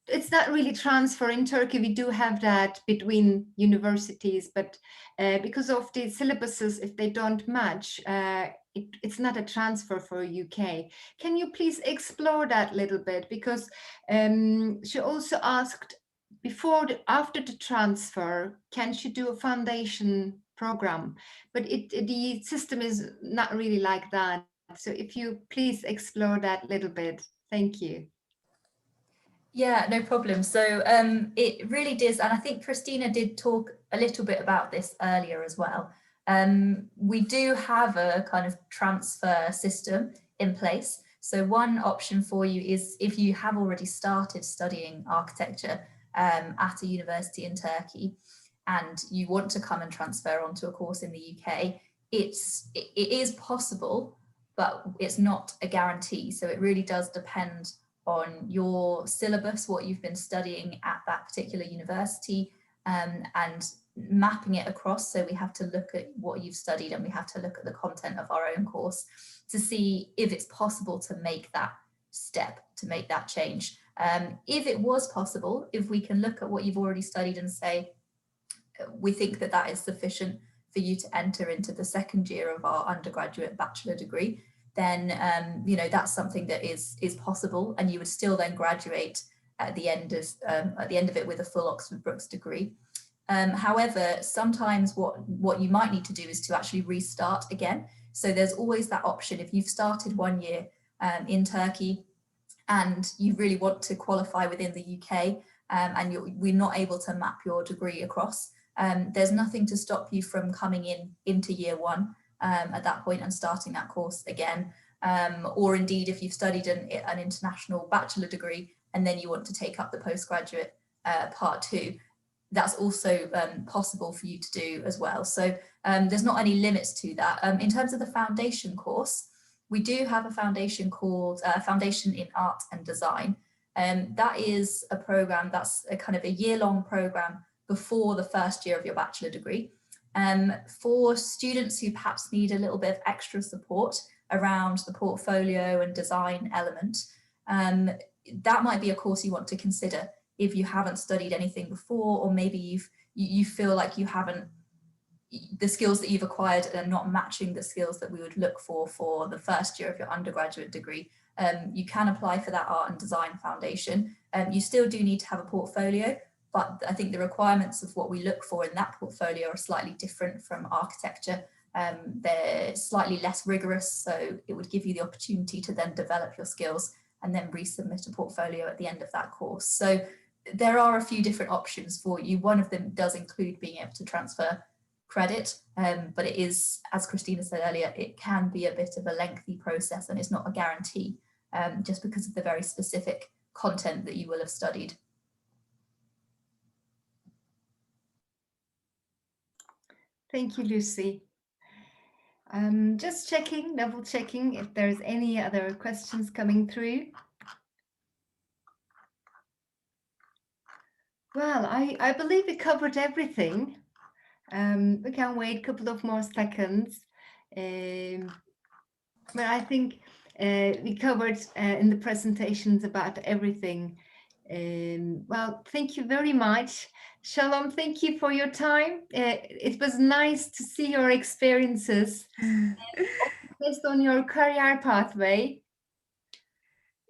It's not really transfer in Turkey. We do have that between universities, but because of the syllabuses, if they don't match, it's not a transfer for UK. Can you please explore that a little bit? Because she also asked after the transfer, can she do a foundation program? But the system is not really like that. So if you please explore that a little bit. Thank you. Yeah, no problem. So it really does, and I think Christina did talk a little bit about this earlier as well. We do have a kind of transfer system in place. So one option for you is if you have already started studying architecture at a university in Turkey and you want to come and transfer onto a course in the UK, it is possible, but it's not a guarantee. So it really does depend on your syllabus, what you've been studying at that particular university, and mapping it across. So we have to look at what you've studied and we have to look at the content of our own course to see if it's possible to make that step, to make that change. If it was possible, if we can look at what you've already studied and say, we think that that is sufficient for you to enter into the second year of our undergraduate bachelor degree, then you know, that's something that is possible, and you would still then graduate at the end of it with a full Oxford Brookes degree. However, sometimes what you might need to do is to actually restart again. So there's always that option. If you've started 1 year in Turkey and you really want to qualify within the UK and we're not able to map your degree across, there's nothing to stop you from coming into year one at that point and starting that course again. Or indeed, if you've studied an international bachelor degree and then you want to take up the postgraduate part 2, that's also possible for you to do as well. So there's not any limits to that. In terms of the foundation course, we do have a foundation called Foundation in Art and Design. That is a program that's a kind of a year-long program before the first year of your bachelor degree. For students who perhaps need a little bit of extra support around the portfolio and design element, that might be a course you want to consider if you haven't studied anything before, or maybe you feel like the skills that you've acquired are not matching the skills that we would look for the first year of your undergraduate degree. You can apply for that Art and Design Foundation. You still do need to have a portfolio, but I think the requirements of what we look for in that portfolio are slightly different from architecture. They're slightly less rigorous, so it would give you the opportunity to then develop your skills and then resubmit a portfolio at the end of that course. So there are a few different options for you. One of them does include being able to transfer credit, but it is, as Christina said earlier, it can be a bit of a lengthy process and it's not a guarantee, just because of the very specific content that you will have studied. Thank you, Lucy. Just double checking if there's any other questions coming through. Well, I believe we covered everything. We can wait a couple of more seconds. But I think we covered in the presentations about everything. Well, thank you very much. Shalom, thank you for your time. It was nice to see your experiences based on your career pathway.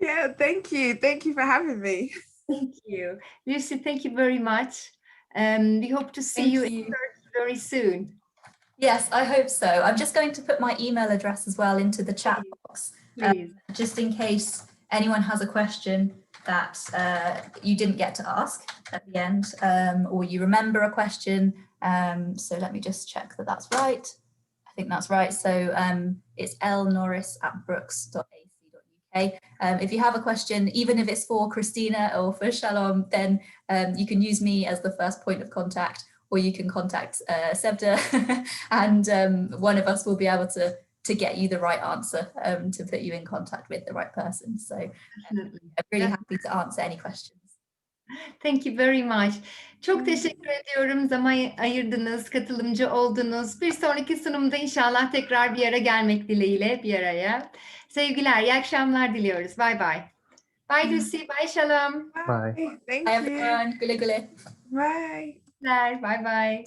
Yeah, thank you. Thank you for having me. Thank you. Lucy, thank you very much. We hope to see you in person very soon. Yes, I hope so. I'm just going to put my email address as well into the chat box, just in case anyone has a question that you didn't get to ask at the end, or you remember a question. So let me just check that that's right. I think that's right. So it's lnorris@brooks.ac.uk. If you have a question, even if it's for Christina or for Shalom, then you can use me as the first point of contact, or you can contact Sevda, and one of us will be able to get you the right answer, to put you in contact with the right person. So I'm really happy to answer any questions. Thank you very much. Çok teşekkür ediyorum. Zaman ayırdınız, katılımcı oldunuz. Bir sonraki sunumda inşallah tekrar bir yere gelmek dileğiyle, bir araya. Sevgiler, iyi akşamlar diliyoruz. Bye bye. Bye Lucy, bye Shalom. Bye. Thank Bye you. everyone. Güle güle. Bye. Bye bye.